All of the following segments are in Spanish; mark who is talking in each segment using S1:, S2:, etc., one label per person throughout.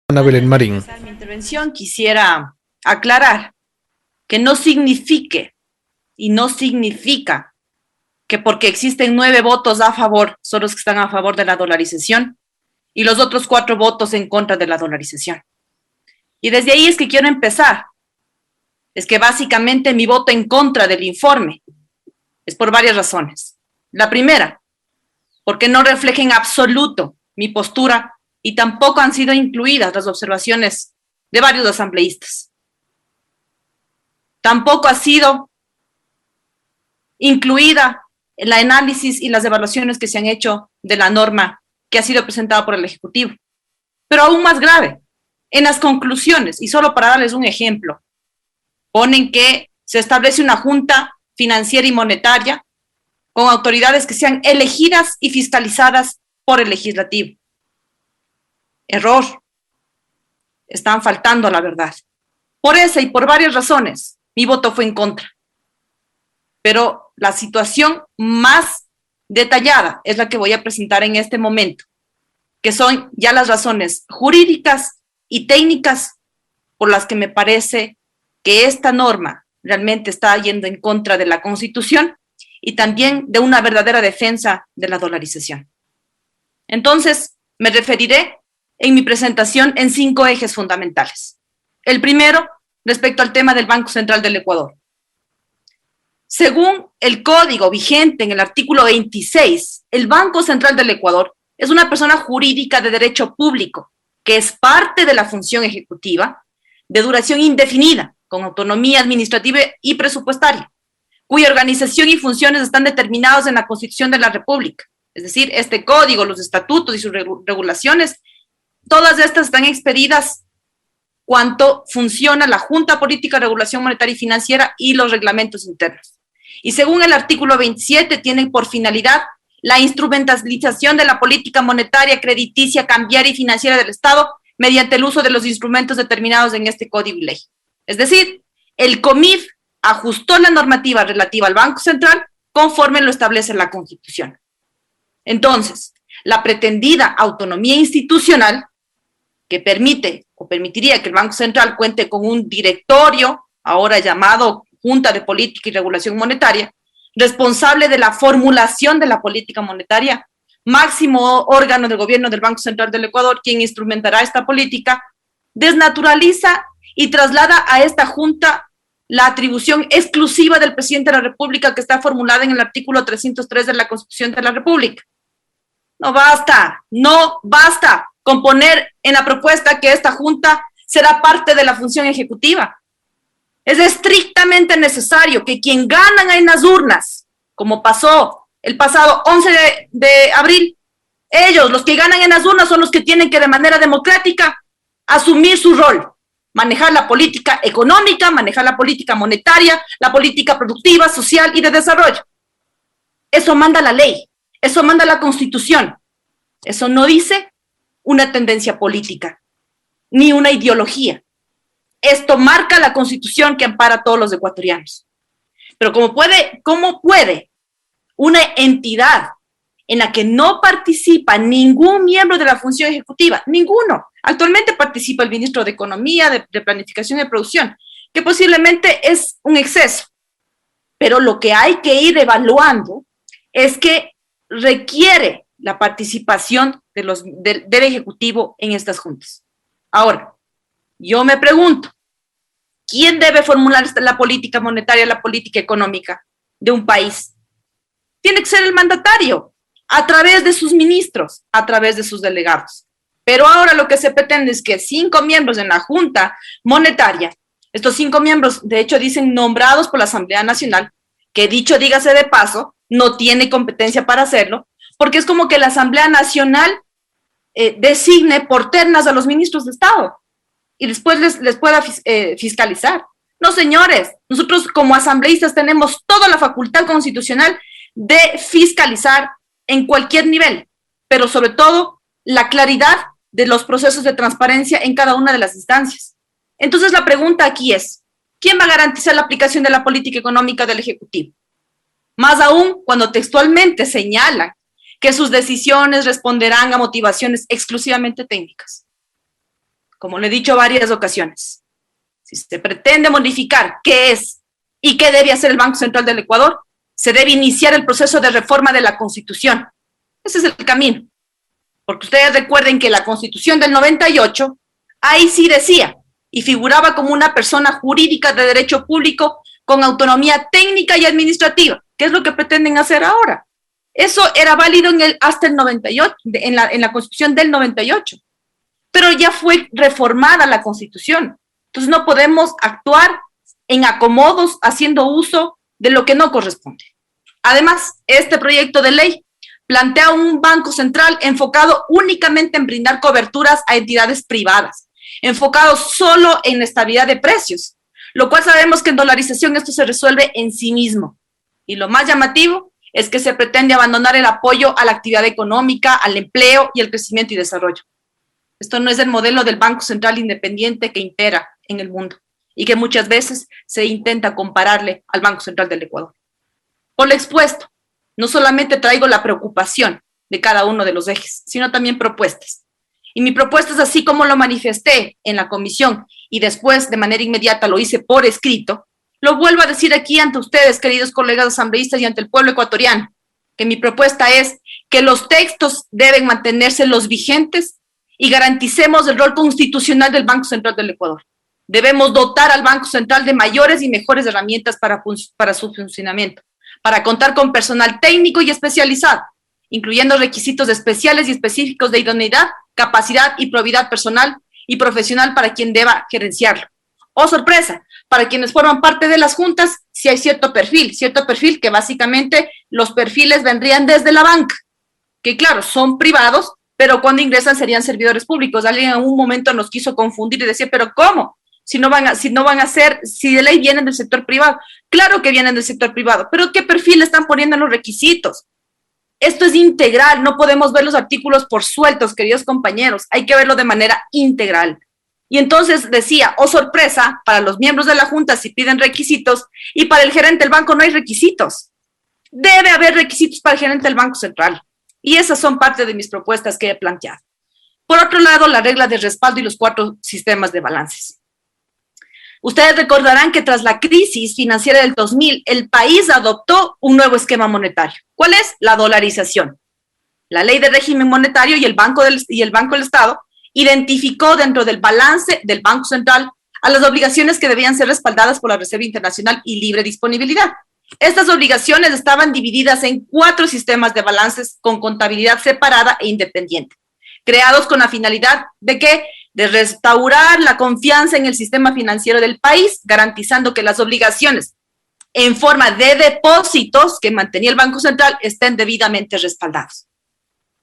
S1: Ana Belén Marín.
S2: Antes de empezar mi intervención, quisiera aclarar que no signifique y no significa que porque existen 9 votos a favor son los que están a favor de la dolarización y los otros 4 votos en contra de la dolarización. Y desde ahí es que quiero empezar. Es que básicamente mi voto en contra del informe es por varias razones. La primera, porque no refleja en absoluto mi postura y tampoco han sido incluidas las observaciones de varios asambleístas. Tampoco ha sido incluida el análisis y las evaluaciones que se han hecho de la norma que ha sido presentada por el Ejecutivo. Pero aún más grave, en las conclusiones, y solo para darles un ejemplo, ponen que se establece una junta financiera y monetaria con autoridades que sean elegidas y fiscalizadas por el legislativo. Error. Están faltando a la verdad. Por esa y por varias razones, mi voto fue en contra. Pero la situación más detallada es la que voy a presentar en este momento, que son ya las razones jurídicas y técnicas por las que me parece que esta norma realmente está yendo en contra de la Constitución y también de una verdadera defensa de la dolarización. Entonces, me referiré en mi presentación en 5 ejes fundamentales. El primero, respecto al tema del Banco Central del Ecuador. Según el código vigente en el artículo 26, el Banco Central del Ecuador es una persona jurídica de derecho público que es parte de la función ejecutiva de duración indefinida, con autonomía administrativa y presupuestaria, cuya organización y funciones están determinados en la Constitución de la República. Es decir, este código, los estatutos y sus regulaciones, todas estas están expedidas cuanto funciona la Junta Política de Regulación Monetaria y Financiera y los reglamentos internos. Y según el artículo 27, tienen por finalidad la instrumentalización de la política monetaria, crediticia, cambiaria y financiera del Estado mediante el uso de los instrumentos determinados en este código y ley. Es decir, el COMIF ajustó la normativa relativa al Banco Central conforme lo establece la Constitución. Entonces, la pretendida autonomía institucional que permite o permitiría que el Banco Central cuente con un directorio, ahora llamado Junta de Política y Regulación Monetaria, responsable de la formulación de la política monetaria, máximo órgano del gobierno del Banco Central del Ecuador, quien instrumentará esta política, desnaturaliza y traslada a esta Junta la atribución exclusiva del presidente de la República que está formulada en el artículo 303 de la Constitución de la República. No basta con poner en la propuesta que esta Junta será parte de la función ejecutiva. Es estrictamente necesario que quien ganan en las urnas, como pasó el pasado 11 de abril, ellos, los que ganan en las urnas, son los que tienen que de manera democrática asumir su rol, manejar la política económica, manejar la política monetaria, la política productiva, social y de desarrollo. Eso manda la ley, eso manda la Constitución. Eso no dice una tendencia política, ni una ideología. Esto marca la Constitución que ampara a todos los ecuatorianos. Pero ¿cómo puede una entidad en la que no participa ningún miembro de la función ejecutiva, ninguno? Actualmente participa el ministro de Economía, de Planificación y de Producción, que posiblemente es un exceso. Pero lo que hay que ir evaluando es que requiere la participación del Ejecutivo en estas juntas. Ahora, yo me pregunto, ¿quién debe formular la política monetaria, la política económica de un país? Tiene que ser el mandatario, a través de sus ministros, a través de sus delegados. Pero ahora lo que se pretende es que 5 miembros en la Junta Monetaria, estos 5 miembros, de hecho, dicen nombrados por la Asamblea Nacional, que dicho dígase de paso, no tiene competencia para hacerlo, porque es como que la Asamblea Nacional designe por ternas a los ministros de Estado y después les pueda fiscalizar. No, señores, nosotros como asambleístas tenemos toda la facultad constitucional de fiscalizar en cualquier nivel, pero sobre todo la claridad de los procesos de transparencia en cada una de las instancias. Entonces la pregunta aquí es, ¿quién va a garantizar la aplicación de la política económica del Ejecutivo? Más aún cuando textualmente señalan que sus decisiones responderán a motivaciones exclusivamente técnicas. como lo he dicho varias ocasiones, si se pretende modificar qué es y qué debe hacer el Banco Central del Ecuador, se debe iniciar el proceso de reforma de la Constitución. Ese es el camino. Porque ustedes recuerden que la Constitución del 98, ahí sí decía, y figuraba como una persona jurídica de derecho público con autonomía técnica y administrativa. ¿Qué es lo que pretenden hacer ahora? Eso era válido hasta el 98, en la Constitución del 98. Pero ya fue reformada la Constitución. Entonces no podemos actuar en acomodos haciendo uso de lo que no corresponde. Además, este proyecto de ley plantea un banco central enfocado únicamente en brindar coberturas a entidades privadas, enfocado solo en la estabilidad de precios, lo cual sabemos que en dolarización esto se resuelve en sí mismo. Y lo más llamativo es que se pretende abandonar el apoyo a la actividad económica, al empleo y el crecimiento y desarrollo. Esto no es el modelo del Banco Central independiente que impera en el mundo y que muchas veces se intenta compararle al Banco Central del Ecuador. Por lo expuesto, no solamente traigo la preocupación de cada uno de los ejes, sino también propuestas. Y mi propuesta es así como lo manifesté en la comisión y después de manera inmediata lo hice por escrito, lo vuelvo a decir aquí ante ustedes, queridos colegas asambleístas, y ante el pueblo ecuatoriano, que mi propuesta es que los textos deben mantenerse los vigentes y garanticemos el rol constitucional del Banco Central del Ecuador. Debemos dotar al Banco Central de mayores y mejores herramientas para su funcionamiento, para contar con personal técnico y especializado, incluyendo requisitos especiales y específicos de idoneidad, capacidad y probidad personal y profesional para quien deba gerenciarlo. Oh, sorpresa, para quienes forman parte de las juntas, sí hay cierto perfil que básicamente los perfiles vendrían desde la banca, que claro, son privados, pero cuando ingresan serían servidores públicos. Alguien en un momento nos quiso confundir y decir, pero ¿cómo? Si de ley vienen del sector privado. Claro que vienen del sector privado, pero ¿qué perfil están poniendo en los requisitos? Esto es integral, no podemos ver los artículos por sueltos, queridos compañeros, hay que verlo de manera integral. Y entonces decía, oh sorpresa, para los miembros de la Junta si piden requisitos y para el gerente del banco no hay requisitos. Debe haber requisitos para el gerente del Banco Central. Y esas son parte de mis propuestas que he planteado. Por otro lado, la regla de respaldo y los 4 sistemas de balances. Ustedes recordarán que tras la crisis financiera del 2000, el país adoptó un nuevo esquema monetario. ¿Cuál es? La dolarización. La ley de régimen monetario y el Banco del Estado identificó dentro del balance del Banco Central a las obligaciones que debían ser respaldadas por la Reserva Internacional y libre disponibilidad. Estas obligaciones estaban divididas en 4 sistemas de balances con contabilidad separada e independiente, creados con la finalidad de ¿qué? De restaurar la confianza en el sistema financiero del país, garantizando que las obligaciones en forma de depósitos que mantenía el Banco Central estén debidamente respaldados.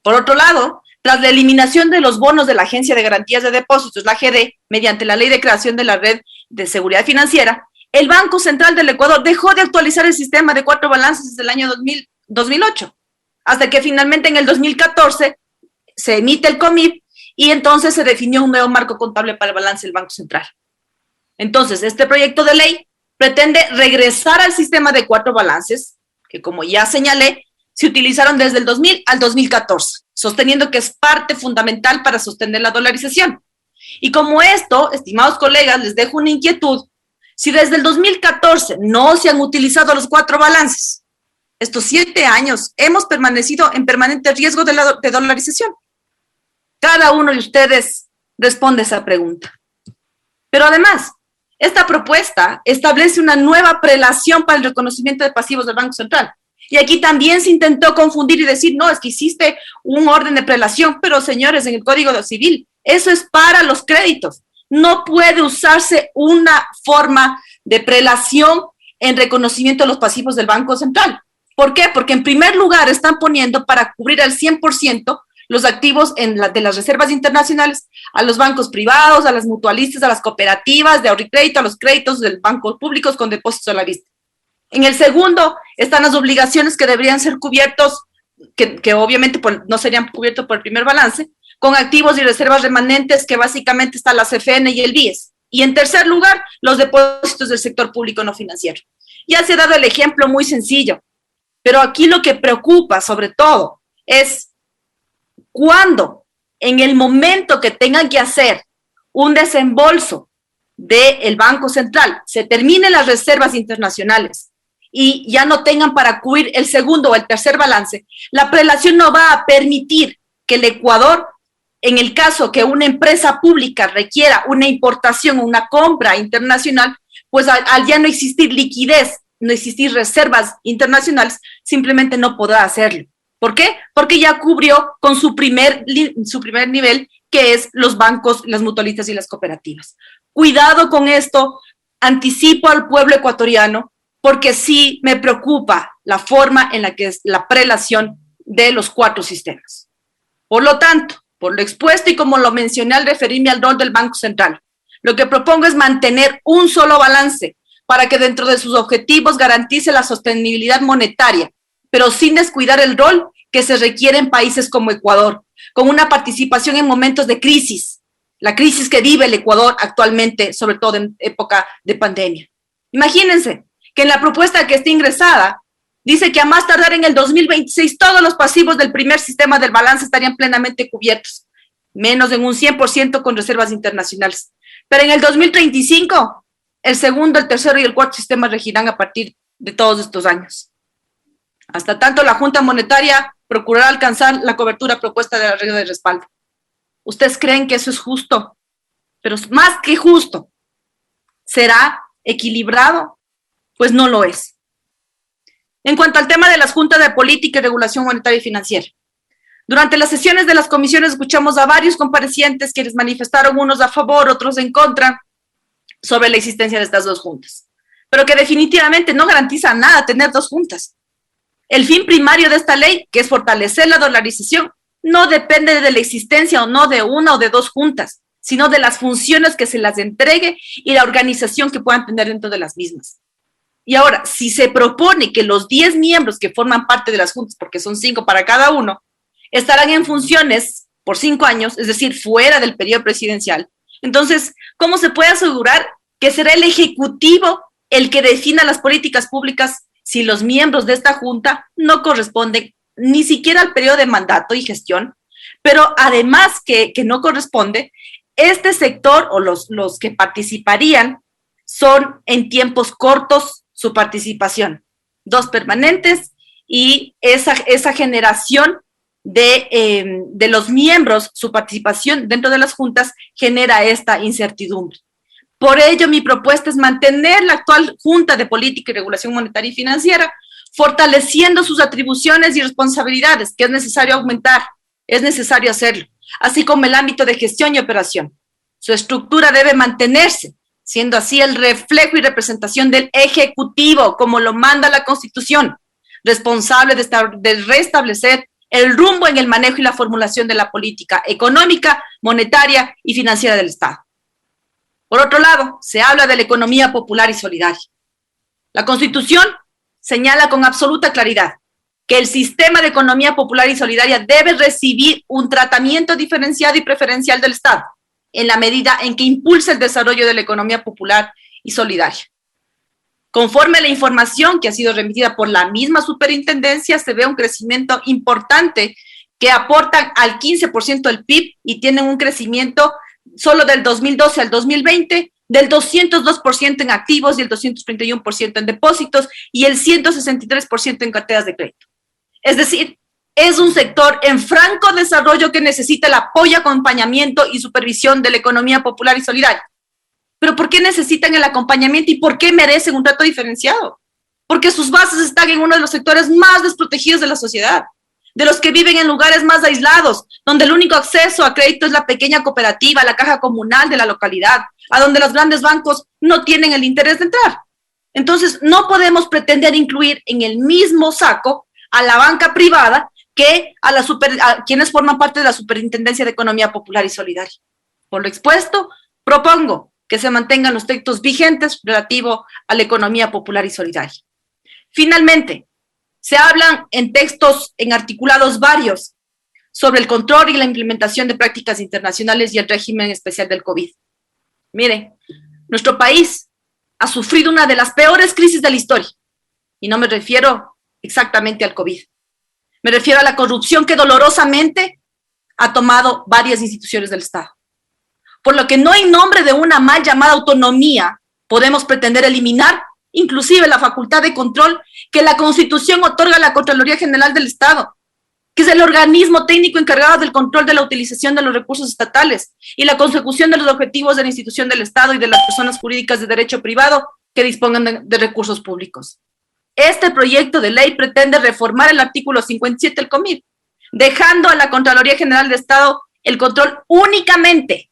S2: Por otro lado, tras la eliminación de los bonos de la Agencia de Garantías de Depósitos, la AGD, mediante la ley de creación de la Red de Seguridad Financiera, el Banco Central del Ecuador dejó de actualizar el sistema de 4 balances desde el año 2008, hasta que finalmente en el 2014 se emite el COMIB y entonces se definió un nuevo marco contable para el balance del Banco Central. Entonces, este proyecto de ley pretende regresar al sistema de 4 balances, que como ya señalé, se utilizaron desde el 2000 al 2014, sosteniendo que es parte fundamental para sostener la dolarización. Y como esto, estimados colegas, les dejo una inquietud. Si desde el 2014 no se han utilizado los 4 balances, estos 7 años hemos permanecido en permanente riesgo de dolarización. Cada uno de ustedes responde esa pregunta. Pero además, esta propuesta establece una nueva prelación para el reconocimiento de pasivos del Banco Central. Y aquí también se intentó confundir y decir, no, es que hiciste un orden de prelación, pero señores, en el Código Civil, eso es para los créditos. No puede usarse una forma de prelación en reconocimiento de los pasivos del Banco Central. ¿Por qué? Porque en primer lugar están poniendo para cubrir al 100% los activos de las reservas internacionales a los bancos privados, a las mutualistas, a las cooperativas de ahorro y crédito, a los créditos de bancos públicos con depósitos a la vista. En el segundo están las obligaciones que deberían ser cubiertos, que obviamente no serían cubiertos por el primer balance, con activos y reservas remanentes que básicamente está la CFN y el BIES. Y en tercer lugar, los depósitos del sector público no financiero. Ya se ha dado el ejemplo muy sencillo, pero aquí lo que preocupa sobre todo es cuando, en el momento que tengan que hacer un desembolso del Banco Central, se terminen las reservas internacionales y ya no tengan para cubrir el segundo o el tercer balance, la prelación no va a permitir que el Ecuador, en el caso que una empresa pública requiera una importación o una compra internacional, pues al ya no existir liquidez, no existir reservas internacionales, simplemente no podrá hacerlo. ¿Por qué? Porque ya cubrió con su primer nivel, que es los bancos, las mutualistas y las cooperativas. Cuidado con esto, anticipo al pueblo ecuatoriano, porque sí me preocupa la forma en la que es la prelación de los 4 sistemas. Por lo tanto, por lo expuesto y como lo mencioné al referirme al rol del Banco Central, lo que propongo es mantener un solo balance para que dentro de sus objetivos garantice la sostenibilidad monetaria, pero sin descuidar el rol que se requiere en países como Ecuador, con una participación en momentos de crisis, la crisis que vive el Ecuador actualmente, sobre todo en época de pandemia. Imagínense que en la propuesta que está ingresada, dice que a más tardar en el 2026 todos los pasivos del primer sistema del balance estarían plenamente cubiertos, menos en un 100% con reservas internacionales. Pero en el 2035, el segundo, el tercero y el cuarto sistema regirán a partir de todos estos años. Hasta tanto, la Junta Monetaria procurará alcanzar la cobertura propuesta de la regla de respaldo. ¿Ustedes creen que eso es justo? Pero más que justo, ¿será equilibrado? Pues no lo es. En cuanto al tema de las juntas de política y regulación monetaria y financiera, durante las sesiones de las comisiones escuchamos a varios comparecientes quienes manifestaron unos a favor, otros en contra, sobre la existencia de estas 2 juntas, pero que definitivamente no garantiza nada tener 2 juntas. El fin primario de esta ley, que es fortalecer la dolarización, no depende de la existencia o no de una o de 2 juntas, sino de las funciones que se las entregue y la organización que puedan tener dentro de las mismas. Y ahora, si se propone que los 10 miembros que forman parte de las juntas, porque son 5 para cada uno, estarán en funciones por 5 años, es decir, fuera del periodo presidencial, entonces, ¿cómo se puede asegurar que será el Ejecutivo el que defina las políticas públicas si los miembros de esta junta no corresponden ni siquiera al periodo de mandato y gestión? Pero además que no corresponde, este sector o los que participarían son en tiempos cortos su participación, 2 permanentes y esa generación de los miembros, su participación dentro de las juntas genera esta incertidumbre. Por ello, mi propuesta es mantener la actual Junta de Política y Regulación Monetaria y Financiera, fortaleciendo sus atribuciones y responsabilidades, que es necesario aumentar, es necesario hacerlo, así como el ámbito de gestión y operación. Su estructura debe mantenerse, siendo así el reflejo y representación del Ejecutivo, como lo manda la Constitución, responsable de restablecer el rumbo en el manejo y la formulación de la política económica, monetaria y financiera del Estado. Por otro lado, se habla de la economía popular y solidaria. La Constitución señala con absoluta claridad que el sistema de economía popular y solidaria debe recibir un tratamiento diferenciado y preferencial del Estado, en la medida en que impulsa el desarrollo de la economía popular y solidaria. Conforme a la información que ha sido remitida por la misma superintendencia, se ve un crecimiento importante que aportan al 15% del PIB y tienen un crecimiento solo del 2012 al 2020 del 202% en activos y el 231% en depósitos y el 163% en carteras de crédito. Es decir, es un sector en franco desarrollo que necesita el apoyo, acompañamiento y supervisión de la economía popular y solidaria. ¿Pero por qué necesitan el acompañamiento y por qué merecen un trato diferenciado? Porque sus bases están en uno de los sectores más desprotegidos de la sociedad, de los que viven en lugares más aislados, donde el único acceso a crédito es la pequeña cooperativa, la caja comunal de la localidad, a donde los grandes bancos no tienen el interés de entrar. Entonces, no podemos pretender incluir en el mismo saco a la banca privada que a quienes forman parte de la Superintendencia de Economía Popular y Solidaria. Por lo expuesto, propongo que se mantengan los textos vigentes relativo a la economía popular y solidaria. Finalmente, se hablan en textos, en articulados varios, sobre el control y la implementación de prácticas internacionales y el régimen especial del COVID. Mire, nuestro país ha sufrido una de las peores crisis de la historia, y no me refiero exactamente al COVID. Me refiero a la corrupción que dolorosamente ha tomado varias instituciones del Estado. por lo que no en nombre de una mal llamada autonomía podemos pretender eliminar inclusive la facultad de control que la Constitución otorga a la Contraloría General del Estado, que es el organismo técnico encargado del control de la utilización de los recursos estatales y la consecución de los objetivos de la institución del Estado y de las personas jurídicas de derecho privado que dispongan de recursos públicos. Este proyecto de ley pretende reformar el artículo 57 del COMIP, dejando a la Contraloría General del Estado el control únicamente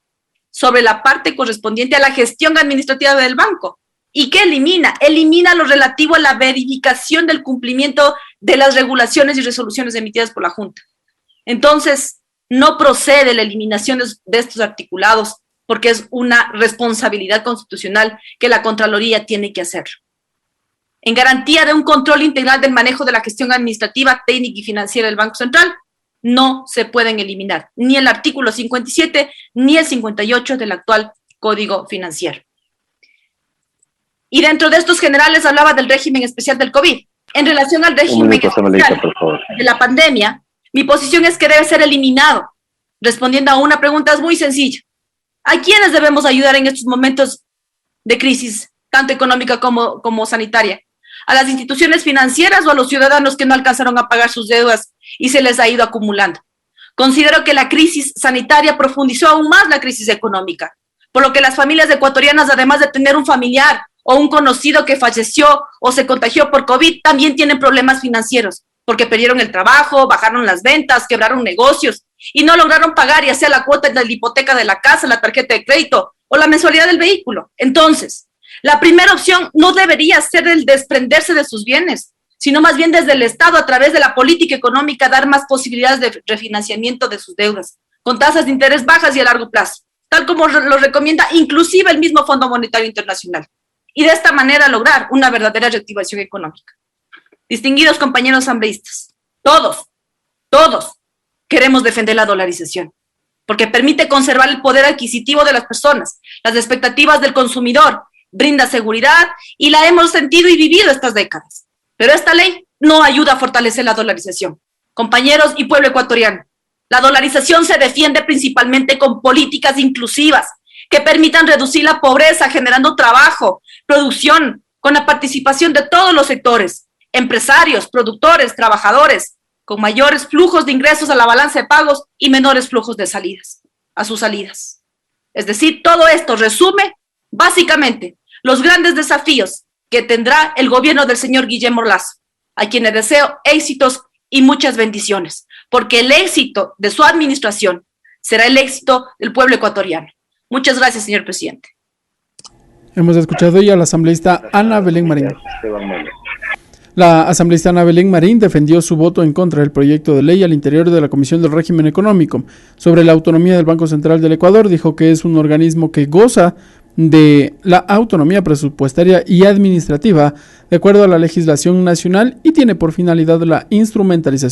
S2: sobre la parte correspondiente a la gestión administrativa del banco. ¿Y qué elimina? Elimina lo relativo a la verificación del cumplimiento de las regulaciones y resoluciones emitidas por la Junta. Entonces, no procede la eliminación de estos articulados porque es una responsabilidad constitucional que la Contraloría tiene que hacer. En garantía de un control integral del manejo de la gestión administrativa, técnica y financiera del Banco Central, no se pueden eliminar ni el artículo 57 ni el 58 del actual Código Financiero. Y dentro de estos generales hablaba del régimen especial del COVID. En relación al régimen especial de la pandemia, mi posición es que debe ser eliminado. Respondiendo a una pregunta muy sencilla. ¿A quiénes debemos ayudar en estos momentos de crisis, tanto económica como sanitaria? ¿A las instituciones financieras o a los ciudadanos que no alcanzaron a pagar sus deudas y se les ha ido acumulando? Considero que la crisis sanitaria profundizó aún más la crisis económica, por lo que las familias ecuatorianas, además de tener un familiar o un conocido que falleció o se contagió por COVID, también tienen problemas financieros, porque perdieron el trabajo, bajaron las ventas, quebraron negocios y no lograron pagar ya sea la cuota de la hipoteca de la casa, la tarjeta de crédito o la mensualidad del vehículo. Entonces, la primera opción no debería ser el desprenderse de sus bienes, sino más bien desde el Estado, a través de la política económica, dar más posibilidades de refinanciamiento de sus deudas, con tasas de interés bajas y a largo plazo, tal como lo recomienda inclusive el mismo Fondo Monetario Internacional. Y de esta manera lograr una verdadera reactivación económica. Distinguidos compañeros asambleístas, todos queremos defender la dolarización, porque permite conservar el poder adquisitivo de las personas, las expectativas del consumidor, brinda seguridad y la hemos sentido y vivido estas décadas. Pero esta ley no ayuda a fortalecer la dolarización. Compañeros y pueblo ecuatoriano, la dolarización se defiende principalmente con políticas inclusivas que permitan reducir la pobreza, generando trabajo, producción, con la participación de todos los sectores, empresarios, productores, trabajadores, con mayores flujos de ingresos a la balanza de pagos y menores flujos de salidas, a sus salidas. Es decir, todo esto resume básicamente los grandes desafíos que tendrá el gobierno del señor Guillermo Lasso, a quien le deseo éxitos y muchas bendiciones, porque el éxito de su administración será el éxito del pueblo ecuatoriano. Muchas gracias, señor presidente.
S1: Hemos escuchado ya a la asambleísta Ana Belén Marín. La asambleísta Ana Belén Marín defendió su voto en contra del proyecto de ley al interior de la Comisión del Régimen Económico sobre la autonomía del Banco Central del Ecuador. Dijo que es un organismo que goza de la autonomía presupuestaria y administrativa de acuerdo a la legislación nacional y tiene por finalidad la instrumentalización